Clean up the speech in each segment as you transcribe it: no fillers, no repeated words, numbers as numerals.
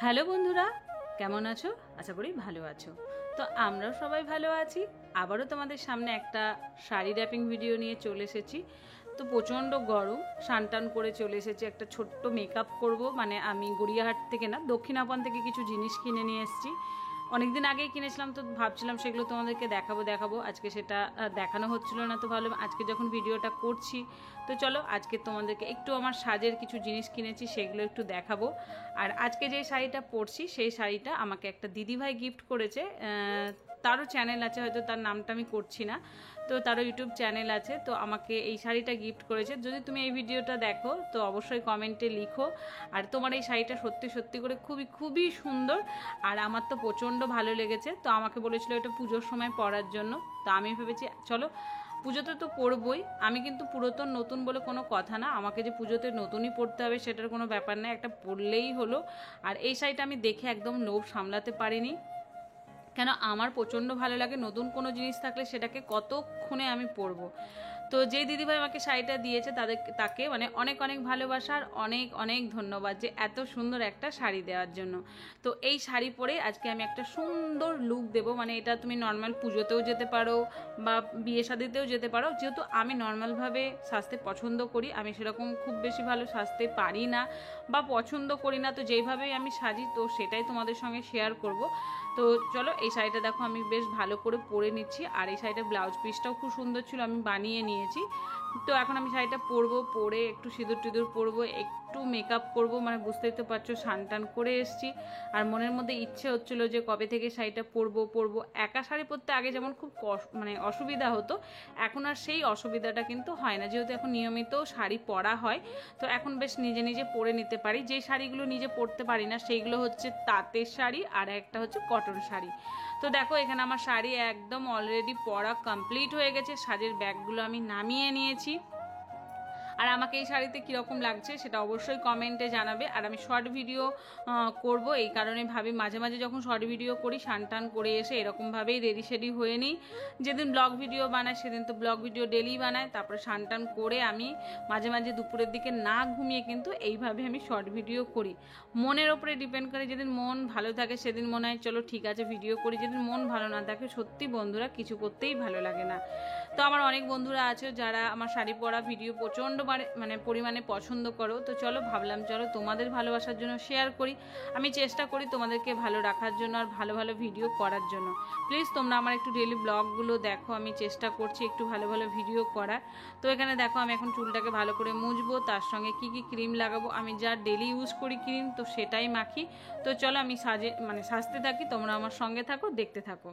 Hello বন্ধুরা, কেমন আছো? আশা করি ভালো আছো। তো আমরাও সবাই ভালো আছি। আবারও তোমাদের সামনে একটা শাড়ি র্যাপিং ভিডিও নিয়ে চলে এসেছি। তো প্রচণ্ড গরম, স্নান করে চলে এসেছি। একটা ছোট্ট মেকআপ করব, মানে আমি গড়িয়াহাট থেকে না, দক্ষিণাপন থেকে কিছু জিনিস কিনে নিয়ে এসেছি। অনেকদিন আগেই কিনেছিলাম, তো ভাবছিলাম সেগুলো তোমাদেরকে দেখাবো। আজকে সেটা দেখানো হচ্ছিল না, তো ভালো আজকে যখন ভিডিওটা করছি, তো চলো আজকে তোমাদেরকে একটু আমার সাজের কিছু জিনিস কিনেছি সেগুলো একটু দেখাবো। আর আজকে যে শাড়িটা পরছি সেই শাড়িটা আমাকে একটা দিদিভাই গিফট করেছে। তারও চ্যানেল আছে, হয়তো তার নামটা আমি করছি না, তো তারও ইউটিউব চ্যানেল আছে। তো আমাকে এই শাড়িটা গিফট করেছে। যদি তুমি এই ভিডিওটা দেখো তো অবশ্যই কমেন্টে লিখো। আর তোমার এই শাড়িটা সত্যি সত্যি করে খুবই খুবই সুন্দর, আর আমার তো প্রচণ্ড ভালো লেগেছে। তো আমাকে বলেছিল এটা পুজোর সময় পরার জন্য। তো আমি ভেবেছি চলো পুজোতে তো পরবই। আমি কিন্তু পুরাতন নতুন বলে কোনো কথা না, আমাকে যে পুজোতে নতুনই পরতে হবে সেটার কোনো ব্যাপার না, একটা পরলেই হলো। আর এই শাড়িটা আমি দেখে একদম লোভ সামলাতে পারিনি, কেন আমার প্রচণ্ড ভালো লাগে। নতুন কোনো জিনিস থাকলে সেটাকে কতক্ষণে আমি পরবো। তো যেই দিদিভাই আমাকে শাড়িটা দিয়েছে তাকে মানে অনেক অনেক ভালোবাসা আর অনেক অনেক ধন্যবাদ যে এত সুন্দর একটা শাড়ি দেওয়ার জন্য। তো এই শাড়ি পরে আজকে আমি একটা সুন্দর লুক দেব, মানে এটা তুমি নর্মাল পুজোতেও যেতে পারো বা বিয়ে শাদিতেও যেতে পারো। যেহেতু আমি নর্মালভাবে সাজতে পছন্দ করি, আমি সেরকম খুব বেশি ভালো সাজতে পারি না বা পছন্দ করি না, তো যেইভাবেই আমি সাজি তো সেটাই তোমাদের সঙ্গে শেয়ার করব। তো চলো এই শাড়িটা দেখো আমি বেশ ভালো করে পরে নিচ্ছি, আর এই শাড়িটার ব্লাউজ পিসটাও খুব সুন্দর ছিল, আমি বানিয়ে নিয়েছি। তো এখন আমি শাড়িটা পরবো, পরে একটু সিঁদুর টিঁদুর পরবো, একটু মেকআপ করবো, মানে বুঝতেই তো পারছো স্নান করে এসেছি। আর মনের মধ্যে ইচ্ছে হচ্ছিলো যে কবে থেকে শাড়িটা পরবো। একা শাড়ি পরতে আগে যেমন খুব মানে অসুবিধা হতো, এখন আর সেই অসুবিধাটা কিন্তু হয় না, যেহেতু এখন নিয়মিত শাড়ি পরা হয়। তো এখন বেশ নিজে নিজে পরে নিতে পারি। যে শাড়িগুলো নিজে পরতে পারি না সেইগুলো হচ্ছে তাঁতের শাড়ি, আর একটা হচ্ছে কটন শাড়ি। তো দেখো এখানে আমার শাড়ি একদম অলরেডি পরা কমপ্লিট হয়ে গেছে, সাজের ব্যাগগুলো আমি নামিয়ে নিয়েছি। আর আমাকে এই শাড়িতে কীরকম লাগছে সেটা অবশ্যই কমেন্টে জানাবে। আর আমি শর্ট ভিডিও করব, এই কারণে ভাবি মাঝে মাঝে যখন শর্ট ভিডিও করি স্নান করে এসে এরকমভাবেই রেডি শেডি হয়ে নিই। যেদিন ব্লগ ভিডিও বানাই সেদিন তো ব্লগ ভিডিও ডেলি বানাই, তারপরে স্নান করে আমি মাঝে মাঝে দুপুরের দিকে না ঘুমিয়ে কিন্তু এইভাবে আমি শর্ট ভিডিও করি। মনের ওপরে ডিপেন্ড করে, যেদিন মন ভালো থাকে সেদিন মনে হয় চলো ঠিক আছে ভিডিও করি, যেদিন মন ভালো না থাকে সত্যি বন্ধুরা কিছু করতেই ভালো লাগে না। তো আমার অনেক বন্ধুরা আছে যারা আমার শাড়ি পরা ভিডিও প্রচণ্ড মানে পরিমাণে পছন্দ করো। তো চলো ভাবলাম চলো তোমাদের ভালোবাসার জন্য শেয়ার করি। আমি চেষ্টা করি তোমাদেরকে ভালো রাখার জন্য আর ভালো ভালো ভিডিও করার জন্য। প্লিজ তোমরা আমার একটু ডেলি ব্লগগুলো দেখো, আমি চেষ্টা করছি একটু ভালো ভালো ভিডিও করার। তো এখানে দেখো আমি এখন চুলটাকে ভালো করে মুছবো, তার সঙ্গে কি কি ক্রিম লাগাবো, আমি যা ডেলি ইউজ করি ক্রিম তো সেটাই মাখি। তো চলো আমি সাজতে থাকি, তোমরা আমার সঙ্গে থাকো, দেখতে থাকো।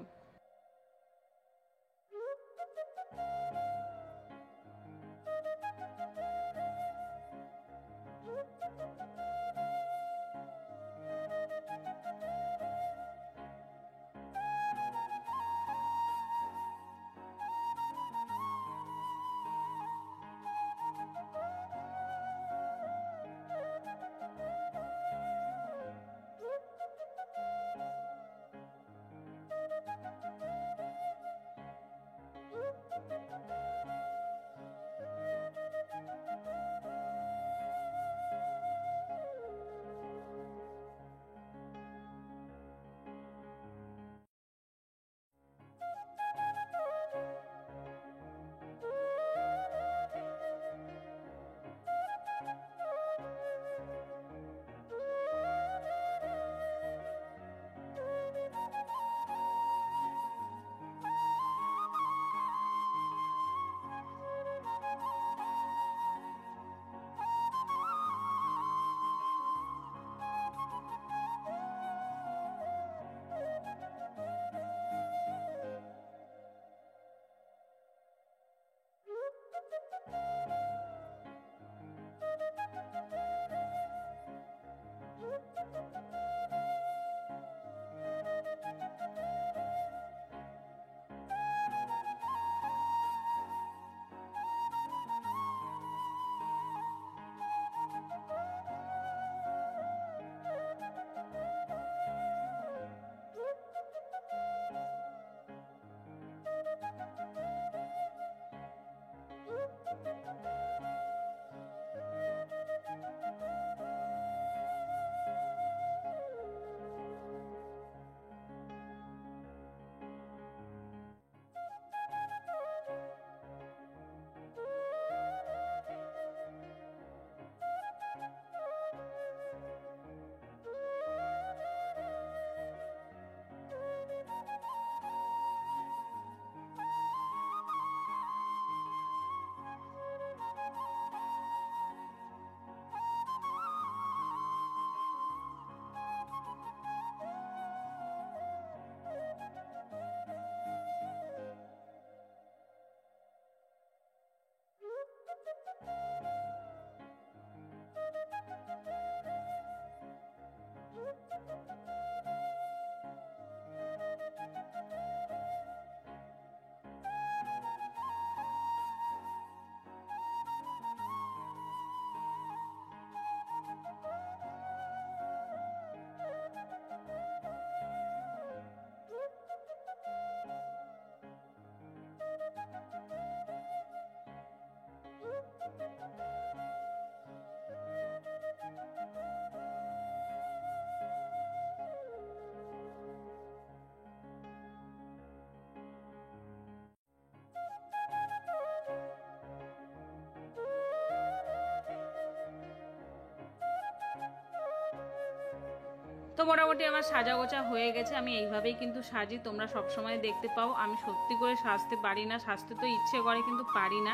তো মোটামুটি আমার সাজা গোছা হয়ে গেছে। আমি এইভাবেই কিন্তু সাজি, তোমরা সবসময় দেখতে পাও। আমি সত্যি করে সাজতে পারি না, সাজতে তো ইচ্ছে করে কিন্তু পারি না।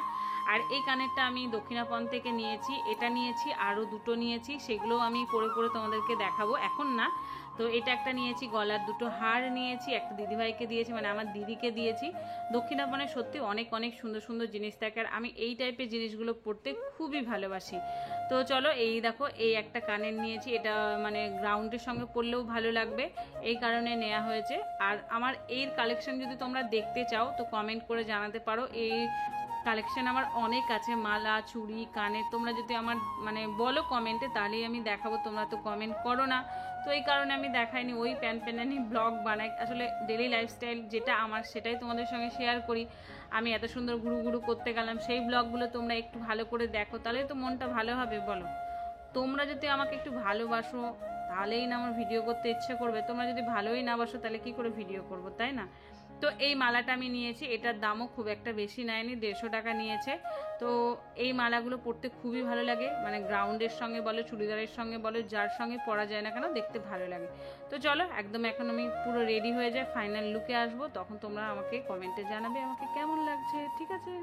আর এই কানেরটা আমি দক্ষিণাপন থেকে নিয়েছি, এটা নিয়েছি, আরও দুটো নিয়েছি, সেগুলো আমি পরে পরে তোমাদেরকে দেখাবো, এখন না। তো এটা একটা নিয়েছি, গলার দুটো হার নিয়েছি, একটা দিদিভাইকে দিয়েছি, মানে আমার দিদিকে দিয়েছি। দক্ষিণাপনে সত্যি অনেক অনেক সুন্দর সুন্দর জিনিস থাকে, আর আমি এই টাইপের জিনিসগুলো পরতে খুবই ভালোবাসি। তো চলো, এই দেখো এই একটা কানের নিয়েছি, এটা মানে গ্রাউন্ডের সঙ্গে পরলেও ভালো লাগবে, এই কারণে নেওয়া হয়েছে। আর আমার এর কালেকশন যদি তোমরা দেখতে চাও তো কমেন্ট করে জানাতে পারো। এই কালেকশন আমার অনেক আছে, মালা, চুড়ি, কানের। তোমরা যদি আমার মানে বলো কমেন্টে, তাহলেই আমি দেখাবো, তোমরা তো কমেন্ট করো না। তো এই কারণে আমি দেখাইনি, ওই প্যানানি ব্লগ বানাই। আসলে ডেলি লাইফস্টাইল যেটা আমার সেটাই তোমাদের সঙ্গে শেয়ার করি। আমি এত সুন্দর ঘুরু ঘুরু করতে গেলাম, সেই ব্লগগুলো তোমরা একটু ভালো করে দেখো, তাহলে তো মনটা ভালো হবে বলো। তোমরা যদি আমাকে একটু ভালোবাসো তাহলেই না আমার ভিডিও করতে ইচ্ছে করবে। তোমরা যদি ভালোই না বাসো তাহলে কি করে ভিডিও করবো, তাই না? তো এই মালাটা আমি নিয়েছি, এটার দামও খুব একটা বেশি নেয়নি, 150 টাকা নিয়েছে। তো এই মালাগুলো পরতে খুবই ভালো লাগে, মানে গ্রাউন্ডের সঙ্গে বলো, চুড়িদারের সঙ্গে বলো, যার সঙ্গে পরা যায় না কেন দেখতে ভালো লাগে। তো চলো, একদম এখন আমি পুরো রেডি হয়ে যাই, ফাইনাল লুকে আসবো, তখন তোমরা আমাকে কমেন্টে জানাবে আমাকে কেমন লাগছে, ঠিক আছে?